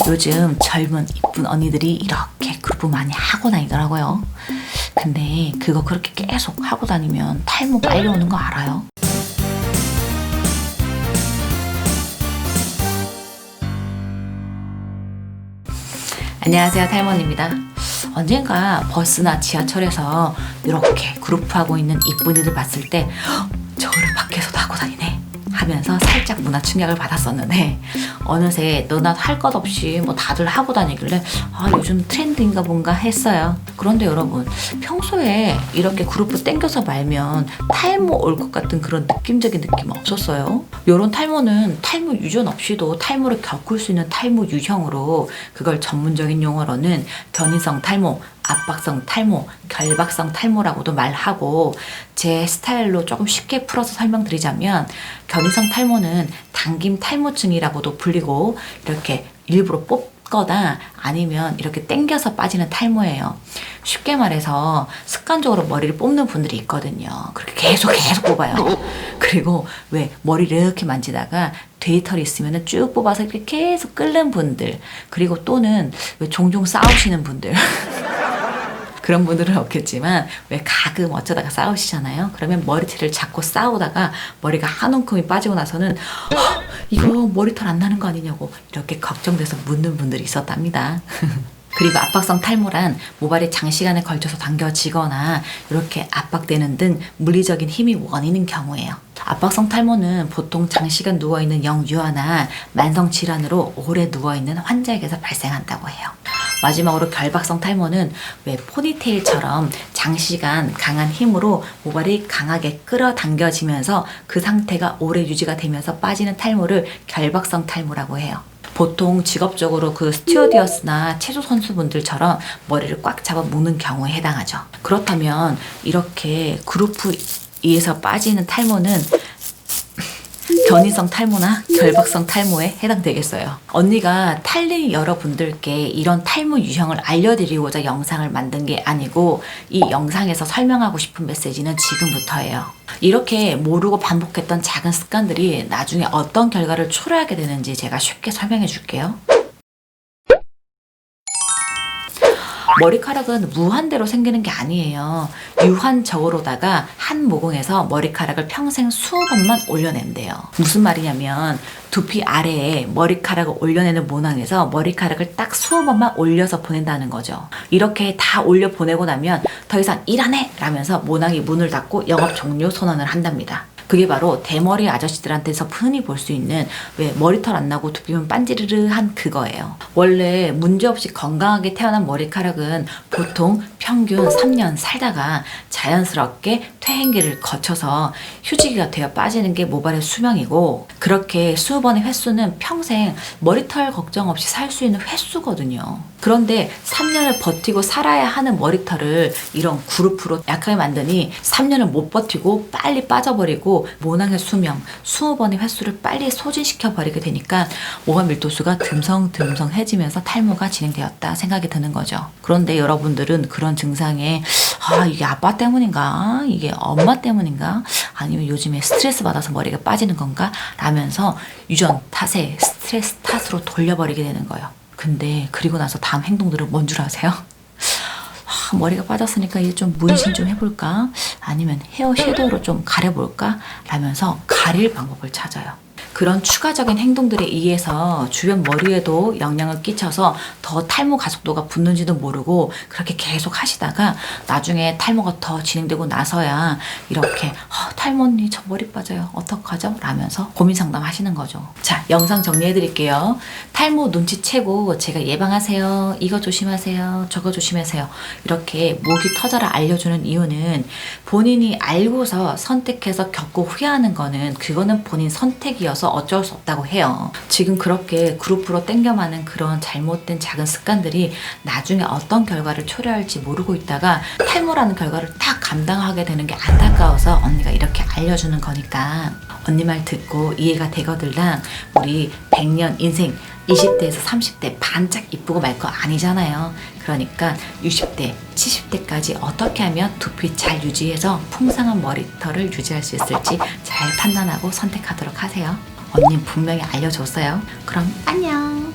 요즘 젊은 이쁜 언니들이 이렇게 그룹 많이 하고 다니더라고요. 근데 그거 그렇게 계속 하고 다니면 탈모 빨리 오는 거 알아요? 안녕하세요, 탈모입니다. 언젠가 버스나 지하철에서 이렇게 그룹하고 있는 이쁜이들 봤을 때 저거를 밖에서도 하고 다니네 하면서 살짝 문화 충격을 받았었는데, 어느새 너나 할 것 없이 뭐 다들 하고 다니길래 요즘 트렌드인가 뭔가 했어요. 그런데 여러분, 평소에 이렇게 그룹을 땡겨서 말면 탈모 올 것 같은 그런 느낌적인 느낌 없었어요? 요런 탈모는 탈모 유전 없이도 탈모를 겪을 수 있는 탈모 유형으로, 그걸 전문적인 용어로는 견인성 탈모, 압박성 탈모, 결박성 탈모라고도 말하고, 제 스타일로 조금 쉽게 풀어서 설명드리자면, 견인성 탈모는 당김 탈모증이라고도 불리고, 이렇게 일부러 뽑거나 아니면 이렇게 당겨서 빠지는 탈모예요. 쉽게 말해서 습관적으로 머리를 뽑는 분들이 있거든요. 그렇게 계속 뽑아요. 그리고 왜 머리를 이렇게 만지다가 데이터리 있으면 쭉 뽑아서 이렇게 계속 끓는 분들, 그리고 또는 왜 종종 싸우시는 분들 그런 분들은 없겠지만 왜 가끔 어쩌다가 싸우시잖아요. 그러면 머리털을 잡고 싸우다가 머리가 한 움큼이 빠지고 나서는 이거 머리털 안 나는 거 아니냐고 이렇게 걱정돼서 묻는 분들이 있었답니다. 그리고 압박성 탈모란 모발이 장시간에 걸쳐서 당겨지거나 이렇게 압박되는 등 물리적인 힘이 원인인 경우예요. 압박성 탈모는 보통 장시간 누워있는 영유아나 만성질환으로 오래 누워있는 환자에게서 발생한다고 해요. 마지막으로 결박성 탈모는 왜 포니테일처럼 장시간 강한 힘으로 모발이 강하게 끌어당겨지면서 그 상태가 오래 유지가 되면서 빠지는 탈모를 결박성 탈모라고 해요. 보통 직업적으로 그 스튜어디어스나 체조 선수분들처럼 머리를 꽉 잡아 묶는 경우에 해당하죠. 그렇다면 이렇게 그룹 2에서 빠지는 탈모는 견인성 탈모나 결박성 탈모에 해당되겠어요. 언니가 탈린 여러분들께 이런 탈모 유형을 알려드리고자 영상을 만든 게 아니고, 이 영상에서 설명하고 싶은 메시지는 지금부터예요. 이렇게 모르고 반복했던 작은 습관들이 나중에 어떤 결과를 초래하게 되는지 제가 쉽게 설명해 줄게요. 머리카락은 무한대로 생기는 게 아니에요. 유한적으로다가 한 모공에서 머리카락을 평생 20번만 올려낸대요. 무슨 말이냐면 두피 아래에 머리카락을 올려내는 모낭에서 머리카락을 딱 20번만 올려서 보낸다는 거죠. 이렇게 다 올려 보내고 나면 더 이상 일 안 해! 라면서 모낭이 문을 닫고 영업 종료 선언을 한답니다. 그게 바로 대머리 아저씨들한테서 흔히 볼 수 있는 왜 머리털 안 나고 두피면 반지르르한 그거예요. 원래 문제없이 건강하게 태어난 머리카락은 보통 평균 3년 살다가 자연스럽게 퇴행기를 거쳐서 휴지기가 되어 빠지는 게 모발의 수명이고, 그렇게 20번의 횟수는 평생 머리털 걱정 없이 살 수 있는 횟수거든요. 그런데 3년을 버티고 살아야 하는 머리털을 이런 그룹으로 약하게 만드니 3년을 못 버티고 빨리 빠져버리고 모낭의 수명, 20번의 횟수를 빨리 소진시켜 버리게 되니까 모발 밀도수가 듬성듬성해지면서 탈모가 진행되었다 생각이 드는 거죠. 그런데 여러분들은 그런 증상에 이게 아빠 때문인가? 이게 엄마 때문인가? 아니면 요즘에 스트레스 받아서 머리가 빠지는 건가? 라면서 유전 탓에 스트레스 탓으로 돌려버리게 되는 거예요. 근데 그리고 나서 다음 행동들은 뭔 줄 아세요? 머리가 빠졌으니까 이제 좀 문신 좀 해볼까? 아니면 헤어 섀도우로 좀 가려볼까? 라면서 가릴 방법을 찾아요. 그런 추가적인 행동들에 의해서 주변 머리에도 영향을 끼쳐서 더 탈모 가속도가 붙는지도 모르고 그렇게 계속 하시다가 나중에 탈모가 더 진행되고 나서야 이렇게 탈모 언니 저 머리 빠져요 어떡하죠? 라면서 고민 상담하시는 거죠. 자, 영상 정리해 드릴게요. 탈모 눈치채고 제가 예방하세요, 이거 조심하세요, 저거 조심하세요, 이렇게 목이 터져라 알려주는 이유는 본인이 알고서 선택해서 겪고 후회하는 거는 그거는 본인 선택이어서 어쩔 수 없다고 해요. 지금 그렇게 그룹으로 땡겨마는 그런 잘못된 작은 습관들이 나중에 어떤 결과를 초래할지 모르고 있다가 탈모라는 결과를 딱 감당하게 되는 게 안타까워서 언니가 이렇게 알려주는 거니까 언니 말 듣고 이해가 되거들랑 우리 100년 인생 20대에서 30대 반짝 이쁘고 말 거 아니잖아요. 그러니까 60대, 70대까지 어떻게 하면 두피 잘 유지해서 풍성한 머리털을 유지할 수 있을지 잘 판단하고 선택하도록 하세요. 언니 분명히 알려줬어요. 그럼 안녕.